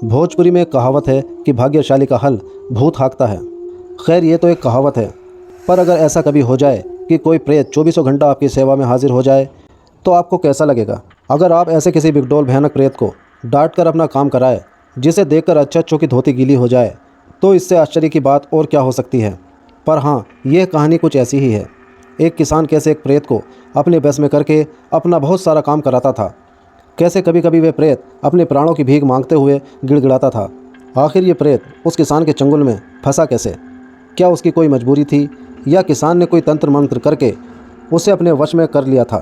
भोजपुरी में एक कहावत है कि भाग्यशाली का हल भूत हाँकता है। खैर ये तो एक कहावत है, पर अगर ऐसा कभी हो जाए कि कोई प्रेत 24 घंटा आपकी सेवा में हाजिर हो जाए तो आपको कैसा लगेगा? अगर आप ऐसे किसी बिगडोल भयानक प्रेत को डांट कर अपना काम कराए, जिसे देखकर अच्छों की धोती गीली हो जाए, तो इससे आश्चर्य की बात और क्या हो सकती है। पर हाँ, यह कहानी कुछ ऐसी ही है। एक किसान कैसे एक प्रेत को अपने बस में करके अपना बहुत सारा काम कराता था। कैसे कभी कभी वह प्रेत अपने प्राणों की भीख मांगते हुए गिड़गिड़ाता था। आखिर ये प्रेत उस किसान के चंगुल में फंसा कैसे? क्या उसकी कोई मजबूरी थी या किसान ने कोई तंत्र मंत्र करके उसे अपने वश में कर लिया था?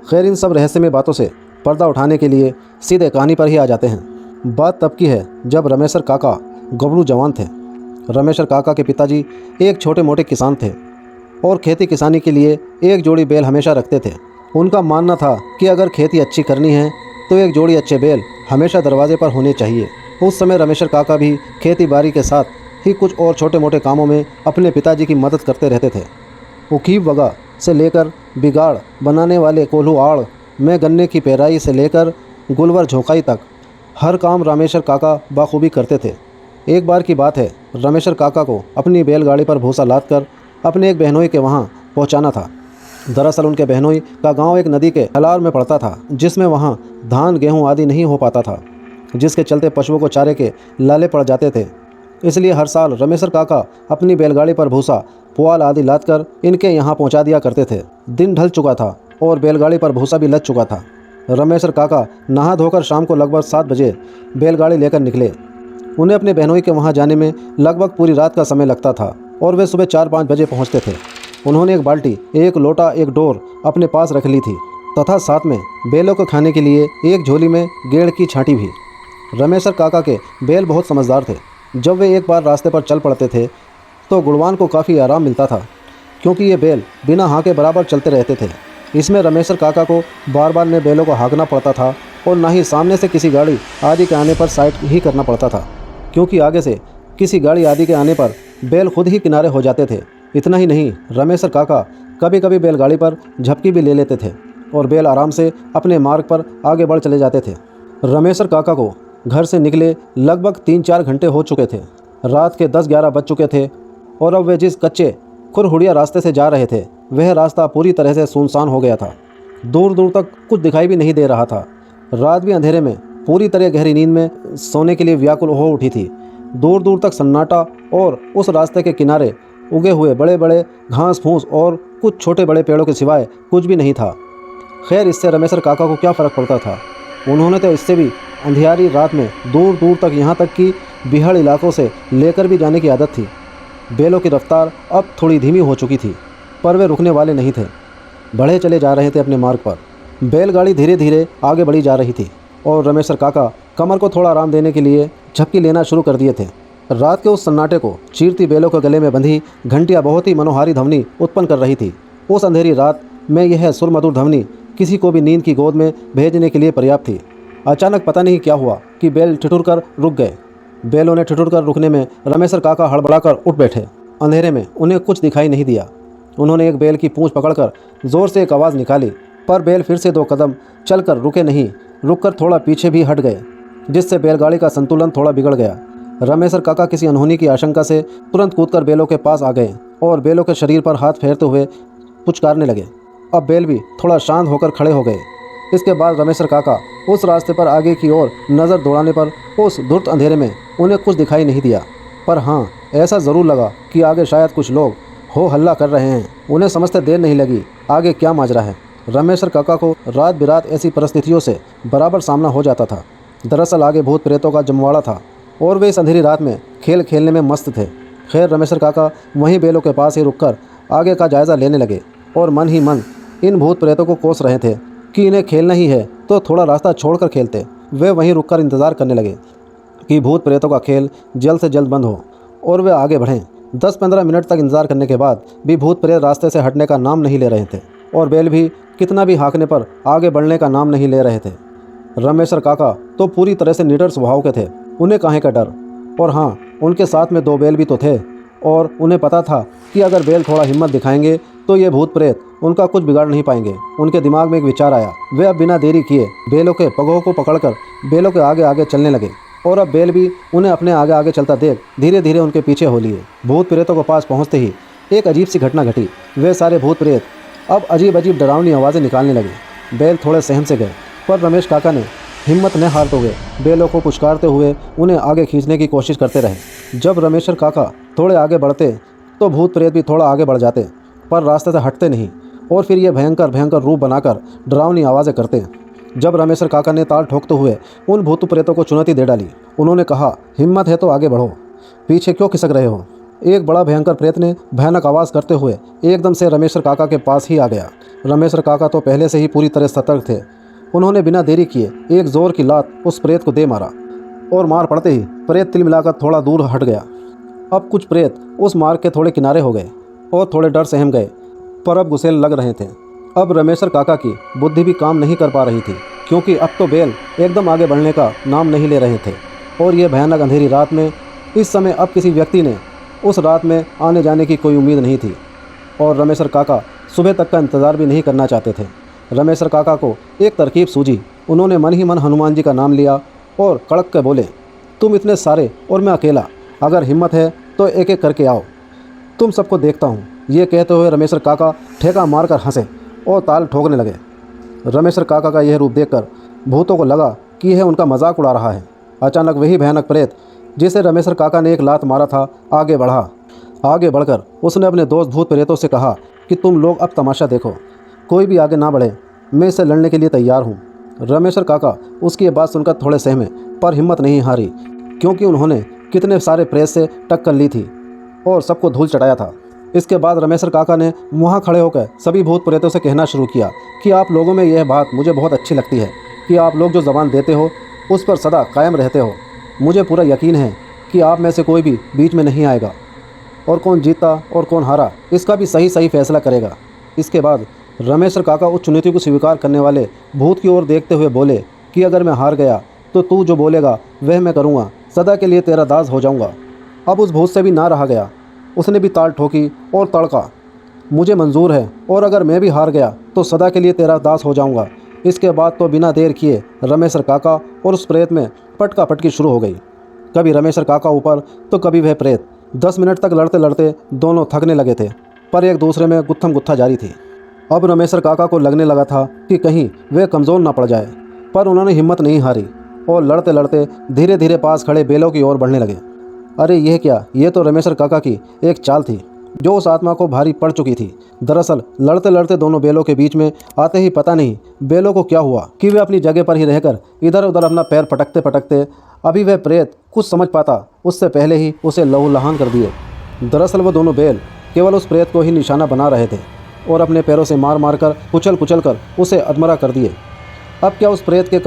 खैर, इन सब रहस्यमय बातों से पर्दा उठाने के लिए सीधे कहानी पर ही आ जाते हैं। बात तब की है जब रमेशर काका गबरू जवान थे। रमेशर काका के पिताजी एक छोटे मोटे किसान थे और खेती किसानी के लिए एक जोड़ी बैल हमेशा रखते थे। उनका मानना था कि अगर खेती अच्छी करनी है तो एक जोड़ी अच्छे बैल हमेशा दरवाजे पर होने चाहिए। उस समय रमेशर काका भी खेती बाड़ी के साथ ही कुछ और छोटे मोटे कामों में अपने पिताजी की मदद करते रहते थे। उखीब वगा से लेकर बिगाड़ बनाने वाले कोल्हू आड़ में गन्ने की पेराई से लेकर गुलवर झोंकाई तक हर काम रामेश्वर काका बाखूबी करते थे। एक बार की बात है, रमेशर काका को अपनी बैलगाड़ी पर भूसा लाद कर अपने एक बहनोई के वहाँ पहुँचाना था। दरअसल उनके बहनोई का गांव एक नदी के हलार में पड़ता था, जिसमें वहां धान गेहूं आदि नहीं हो पाता था, जिसके चलते पशुओं को चारे के लाले पड़ जाते थे। इसलिए हर साल रमेशर काका अपनी बैलगाड़ी पर भूसा पुआल आदि लादकर इनके यहाँ पहुँचा दिया करते थे। दिन ढल चुका था और बैलगाड़ी पर भूसा भी लद चुका था। रमेशर काका नहा धोकर शाम को लगभग 7 बजे बैलगाड़ी लेकर निकले। उन्हें अपने बहनोई के वहाँ जाने में लगभग पूरी रात का समय लगता था और वे सुबह 4-5 बजे पहुँचते थे। उन्होंने एक बाल्टी, एक लोटा, एक डोर अपने पास रख ली थी तथा साथ में बैलों को खाने के लिए एक झोली में गेड़ की छांटी भी। रमेशर काका के बैल बहुत समझदार थे। जब वे एक बार रास्ते पर चल पड़ते थे तो गुणवान को काफ़ी आराम मिलता था, क्योंकि ये बैल बिना हाँके बराबर चलते रहते थे। इसमें रमेशर काका को बार बार ने बैलों को हाँकना पड़ता था और ना ही सामने से किसी गाड़ी आदि के आने पर साइड ही करना पड़ता था, क्योंकि आगे से किसी गाड़ी आदि के आने पर बैल खुद ही किनारे हो जाते थे। इतना ही नहीं, रमेशर काका कभी कभी बैलगाड़ी पर झपकी भी ले लेते थे और बैल आराम से अपने मार्ग पर आगे बढ़ चले जाते थे। रमेशर काका को घर से निकले लगभग 3-4 घंटे हो चुके थे। रात के 10-11 बज चुके थे और अब वे जिस कच्चे खुरहुड़िया रास्ते से जा रहे थे, वह रास्ता पूरी तरह से सुनसान हो गया था। दूर दूर तक कुछ दिखाई भी नहीं दे रहा था। रात भी अंधेरे में पूरी तरह गहरी नींद में सोने के लिए व्याकुल हो उठी थी। दूर दूर तक सन्नाटा और उस रास्ते के किनारे उगे हुए बड़े बड़े घास फूस और कुछ छोटे बड़े पेड़ों के सिवाय कुछ भी नहीं था। खैर, इससे रमेशर काका को क्या फ़र्क पड़ता था? उन्होंने तो इससे भी अंधियारी रात में दूर दूर तक, यहाँ तक कि बिहाड़ इलाकों से लेकर भी जाने की आदत थी। बैलों की रफ्तार अब थोड़ी धीमी हो चुकी थी, पर वे रुकने वाले नहीं थे। बढ़े चले जा रहे थे अपने मार्ग पर। बैलगाड़ी धीरे धीरे आगे बढ़ी जा रही थी और रमेशर काका कमर को थोड़ा आराम देने के लिए झपकी लेना शुरू कर दिए थे। रात के उस सन्नाटे को चीरती बैलों के गले में बंधी घंटियां बहुत ही मनोहारी ध्वनि उत्पन्न कर रही थी। उस अंधेरी रात में यह सुरमधुर ध्वनि किसी को भी नींद की गोद में भेजने के लिए पर्याप्त थी। अचानक पता नहीं क्या हुआ कि बैल ठिठुर कर रुक गए। बैलों ने ठिठुर कर रुकने में रमेशर काका हड़बड़ाकर उठ बैठे। अंधेरे में उन्हें कुछ दिखाई नहीं दिया। उन्होंने एक बैल की पूंछ पकड़कर जोर से एक आवाज़ निकाली, पर बैल फिर से 2 कदम चलकर रुके नहीं, रुककर थोड़ा पीछे भी हट गए, जिससे बैलगाड़ी का संतुलन थोड़ा बिगड़ गया। रमेशर काका किसी अनहोनी की आशंका से तुरंत कूदकर बैलों के पास आ गए और बैलों के शरीर पर हाथ फेरते हुए पुचकारने लगे। अब बैल भी थोड़ा शांत होकर खड़े हो गए। इसके बाद रमेशर काका उस रास्ते पर आगे की ओर नज़र दौड़ाने पर उस धुंध अंधेरे में उन्हें कुछ दिखाई नहीं दिया। पर हाँ, ऐसा ज़रूर लगा कि आगे शायद कुछ लोग हो हल्ला कर रहे हैं। उन्हें समझते देर नहीं लगी आगे क्या माजरा है। रमेशर काका को रात बिरात ऐसी परिस्थितियों से बराबर सामना हो जाता था। दरअसल आगे भूत प्रेतों का जमवाड़ा था और वे इस अंधेरी रात में खेल खेलने में मस्त थे। खैर, रमेशर काका वहीं बैलों के पास ही रुककर आगे का जायज़ा लेने लगे और मन ही मन इन भूत प्रेतों को कोस रहे थे कि इन्हें खेलना ही है तो थोड़ा रास्ता छोड़कर खेलते। वे वहीं रुककर इंतज़ार करने लगे कि भूत प्रेतों का खेल जल्द से जल्द बंद हो और वे आगे बढ़ें। 10-15 मिनट तक इंतज़ार करने के बाद भी भूत प्रेत रास्ते से हटने का नाम नहीं ले रहे थे और बैल भी कितना भी हाँकने पर आगे बढ़ने का नाम नहीं ले रहे थे। रमेशर काका तो पूरी तरह से निडर स्वभाव के थे। उन्हें काहे का डर? और हाँ, उनके साथ में 2 बैल भी तो थे और उन्हें पता था कि अगर बैल थोड़ा हिम्मत दिखाएंगे तो ये भूत प्रेत उनका कुछ बिगाड़ नहीं पाएंगे। उनके दिमाग में एक विचार आया। वे अब बिना देरी किए बैलों के पगों को पकड़कर बैलों के आगे आगे चलने लगे। और अब बेल भी उन्हें अपने आगे आगे चलता देख धीरे धीरे उनके पीछे हो लिए। भूत प्रेतों के पास पहुंचते ही एक अजीब सी घटना घटी। वे सारे भूत प्रेत अब अजीब अजीब डरावनी आवाज़ें निकालने लगे। बेल थोड़े सहम से गए, पर रमेश काका ने हिम्मत न हारते हुए बेलों को पुचकारते हुए उन्हें आगे खींचने की कोशिश करते रहे। जब रमेश्वर काका थोड़े आगे बढ़ते तो भूत प्रेत भी थोड़ा आगे बढ़ जाते, पर रास्ते से हटते नहीं और फिर ये भयंकर भयंकर रूप बनाकर डरावनी आवाज़ें करते। जब रमेश्वर काका ने ताल ठोकते हुए उन भूत प्रेतों को चुनौती दे डाली, उन्होंने कहा, हिम्मत है तो आगे बढ़ो, पीछे क्यों खिसक रहे हो। एक बड़ा भयंकर प्रेत ने भयानक आवाज़ करते हुए एकदम से रमेश्वर काका के पास ही आ गया। रमेश्वर काका तो पहले से ही पूरी तरह सतर्क थे। उन्होंने बिना देरी किए एक जोर की लात उस प्रेत को दे मारा और मार पड़ते ही प्रेत तिल मिलाकर थोड़ा दूर हट गया। अब कुछ प्रेत उस मार्ग के थोड़े किनारे हो गए और थोड़े डर सहम गए, पर अब गुस्से लग रहे थे। अब रमेश्वर काका की बुद्धि भी काम नहीं कर पा रही थी, क्योंकि अब तो बेल एकदम आगे बढ़ने का नाम नहीं ले रहे थे और ये भयानक अंधेरी रात में इस समय अब किसी व्यक्ति ने उस रात में आने जाने की कोई उम्मीद नहीं थी और रमेश्वर काका सुबह तक का इंतज़ार भी नहीं करना चाहते थे। रमेश्वर काका को एक तरकीब सूझी। उन्होंने मन ही मन हनुमान जी का नाम लिया और कड़क के बोले, तुम इतने सारे और मैं अकेला, अगर हिम्मत है तो एक एक करके आओ, तुम सबको देखता हूँ। ये कहते हुए रमेश्वर काका ठेका मारकर हंसे और ताल ठोकने लगे। रमेश्वर काका का यह रूप देखकर भूतों को लगा कि यह उनका मजाक उड़ा रहा है। अचानक वही भयानक प्रेत जिसे रमेश्वर काका ने एक लात मारा था आगे बढ़ा। आगे बढ़कर उसने अपने दोस्त भूत प्रेतों से कहा कि तुम लोग अब तमाशा देखो, कोई भी आगे ना बढ़े, मैं इससे लड़ने के लिए तैयार हूँ। रमेश्वर काका उसकी ये बात सुनकर थोड़े सहमे, पर हिम्मत नहीं हारी, क्योंकि उन्होंने कितने सारे प्रेत से टक्कर ली थी और सबको धूल चढ़ाया था। इसके बाद रमेश्वर काका ने वहाँ खड़े होकर सभी भूत प्रेतों से कहना शुरू किया कि आप लोगों में यह बात मुझे बहुत अच्छी लगती है कि आप लोग जो ज़बान देते हो उस पर सदा कायम रहते हो। मुझे पूरा यकीन है कि आप में से कोई भी बीच में नहीं आएगा और कौन जीता और कौन हारा इसका भी सही सही फैसला करेगा। इसके बाद रमेश्वर काका उस चुनौती को स्वीकार करने वाले भूत की ओर देखते हुए बोले कि अगर मैं हार गया तो तू जो बोलेगा वह मैं करूँगा, सदा के लिए तेरा दास हो जाऊँगा। अब उस भूत से भी ना रहा गया, उसने भी ताल ठोकी और तड़का, मुझे मंजूर है और अगर मैं भी हार गया तो सदा के लिए तेरा दास हो जाऊँगा। इसके बाद तो बिना देर किए रमेश्वर काका और उस प्रेत में पटका पटकी शुरू हो गई। कभी रमेश्वर काका ऊपर तो कभी वह प्रेत। 10 मिनट तक लड़ते लड़ते दोनों थकने लगे थे, पर एक दूसरे में गुत्थम गुत्था जारी थी। अब रमेश्वर काका को लगने लगा था कि कहीं वे कमज़ोर ना पड़ जाए, पर उन्होंने हिम्मत नहीं हारी और लड़ते लड़ते धीरे धीरे पास खड़े बेलों की ओर बढ़ने लगे। अरे यह क्या, ये तो रमेश्वर काका की एक चाल थी जो उस आत्मा को भारी पड़ चुकी थी। दरअसल लड़ते लड़ते दोनों बेलों के बीच में आते ही पता नहीं बेलों को क्या हुआ कि वे अपनी जगह पर ही रहकर इधर उधर अपना पैर पटकते पटकते अभी वह प्रेत कुछ समझ पाता उससे पहले ही उसे लहूलुहान कर दिए। दरअसल वो दोनों बेल केवल उस प्रेत को ही निशाना बना रहे थे और अपने पैरों से मार मार कर कुचल कुचल कर उसे अधमरा कर दिए। अब क्या उस प्रेत को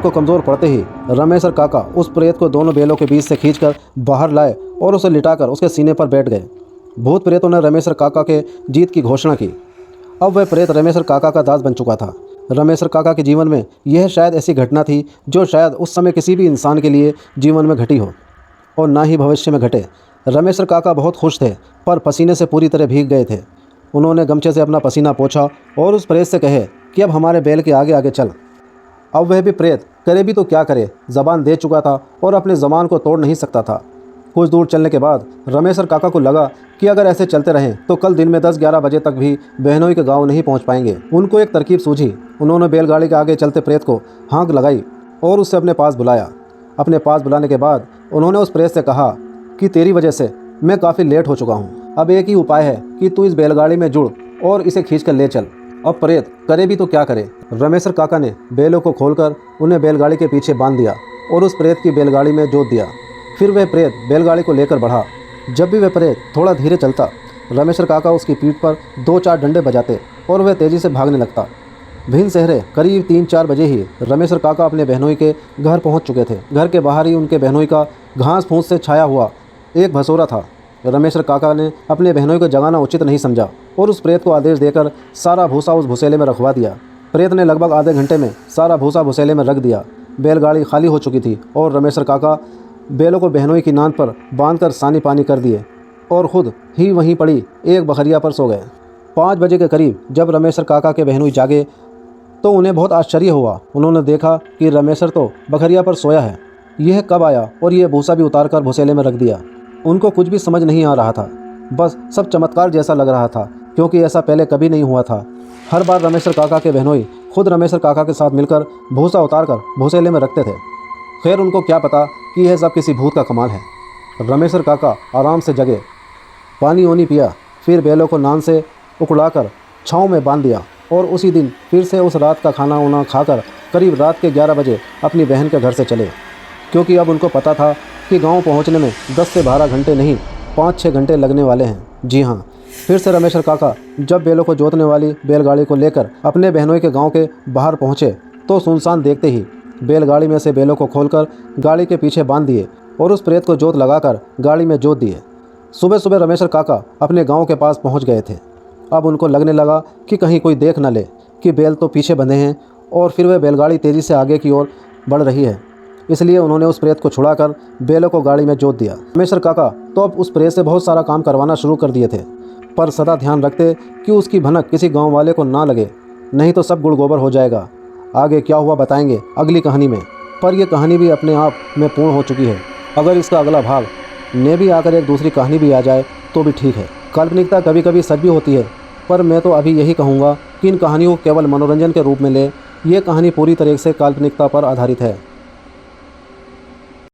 कमज़ोर पड़ते ही रमेश्वर काका उस प्रेत को दोनों बेलों के बीच से खींचकर बाहर लाए और उसे लिटाकर उसके सीने पर बैठ गए। भूत प्रेतों ने रमेश्वर काका के जीत की घोषणा की। अब वह प्रेत रमेश्वर काका का दास बन चुका था। रमेश्वर काका के जीवन में यह शायद ऐसी घटना थी जो शायद उस समय किसी भी इंसान के लिए जीवन में घटी हो और ना ही भविष्य में घटे। रमेश्वर काका बहुत खुश थे, पर पसीने से पूरी तरह भीग गए थे। उन्होंने गमछे से अपना पसीना पोंछा और उस प्रेत से कहे कि अब हमारे बैल के आगे आगे चल। अब वह भी प्रेत करे भी तो क्या करे, ज़बान दे चुका था और अपनी ज़बान को तोड़ नहीं सकता था। कुछ दूर चलने के बाद रमेश्वर काका को लगा कि अगर ऐसे चलते रहें तो कल दिन में 10-11 बजे तक भी बहनोई के गांव नहीं पहुंच पाएंगे। उनको एक तरकीब सूझी। उन्होंने बैलगाड़ी के आगे चलते प्रेत को हाँक लगाई और उससे अपने पास बुलाया। अपने पास बुलाने के बाद उन्होंने उस प्रेत से कहा कि तेरी वजह से मैं काफ़ी लेट हो चुका हूँ। अब एक ही उपाय है कि तू इस बैलगाड़ी में जुड़ और इसे खींच कर ले चल। अब प्रेत करे भी तो क्या करे। रमेश्वर काका ने बैलों को खोलकर उन्हें बैलगाड़ी के पीछे बांध दिया और उस प्रेत की बैलगाड़ी में जोत दिया। फिर वह प्रेत बैलगाड़ी को लेकर बढ़ा। जब भी वह प्रेत थोड़ा धीरे चलता, रमेश्वर काका उसकी पीठ पर 2-4 डंडे बजाते और वह तेज़ी से भागने लगता। भिन्न सहरे करीब 3-4 बजे ही रमेश्वर काका अपने बहनोई के घर पहुंच चुके थे। घर के बाहर ही उनके बहनोई का घास फूस से छाया हुआ एक भसोरा था। रमेश्वर काका ने अपने बहनोई को जगाना उचित नहीं समझा और उस प्रेत को आदेश देकर सारा भूसा उस भुसेले में रखवा दिया। प्रेत ने लगभग आधे घंटे में सारा भूसा भुसेले में रख दिया। बैलगाड़ी खाली हो चुकी थी और रमेश्वर काका बैलों को बहनोई की नांद पर बांधकर सानी पानी कर दिए और खुद ही वहीं पड़ी एक बखरिया पर सो गए। 5 बजे के करीब जब रमेश्वर काका के बहनोई जागे तो उन्हें बहुत आश्चर्य हुआ। उन्होंने देखा कि रमेशर तो बखरिया पर सोया है। यह कब आया और ये भूसा भी उतार कर भूसेले में रख दिया। उनको कुछ भी समझ नहीं आ रहा था, बस सब चमत्कार जैसा लग रहा था, क्योंकि ऐसा पहले कभी नहीं हुआ था। हर बार रमेशर काका के बहनोई खुद रमेशर काका के साथ मिलकर भूसा उतार कर भूसेले में रखते थे। खैर उनको क्या पता कि यह सब किसी भूत का कमाल है। रमेशर काका आराम से जगे, पानी ओनी पिया, फिर बैलों को नान से उकड़ाकर छाँव में बांध दिया और उसी दिन फिर से उस रात का खाना वाना खाकर करीब रात के 11 बजे अपनी बहन के घर से चले, क्योंकि अब उनको पता था कि गांव पहुंचने में 10 से 12 घंटे नहीं 5-6 घंटे लगने वाले हैं। जी हाँ, फिर से रमेशर काका जब बैलों को जोतने वाली बैलगाड़ी को लेकर अपने बहनों के गांव के बाहर पहुंचे तो सुनसान देखते ही बैलगाड़ी में से बैलों को खोलकर गाड़ी के पीछे बांध दिए और उस प्रेत को जोत लगाकर गाड़ी में जोत दिए। सुबह सुबह रमेशर काका अपने गांव के पास पहुंच गए थे। अब उनको लगने लगा कि कहीं कोई देख न ले कि बैल तो पीछे बंधे हैं और फिर वह बैलगाड़ी तेज़ी से आगे की ओर बढ़ रही है। इसलिए उन्होंने उस प्रेत को छुड़ाकर बैलों को गाड़ी में जोत दिया। रमेशर काका तो अब उस प्रेत से बहुत सारा काम करवाना शुरू कर दिए थे, पर सदा ध्यान रखते कि उसकी भनक किसी गांव वाले को ना लगे, नहीं तो सब गुड़ गोबर हो जाएगा। आगे क्या हुआ बताएंगे अगली कहानी में, पर यह कहानी भी अपने आप में पूर्ण हो चुकी है। अगर इसका अगला भाग ने भी आकर एक दूसरी कहानी भी आ जाए तो भी ठीक है। काल्पनिकता कभी कभी सच भी होती है, पर मैं तो अभी यही कहूँगा कि इन कहानियों को केवल मनोरंजन के रूप में ले। ये कहानी पूरी तरह से काल्पनिकता पर आधारित है।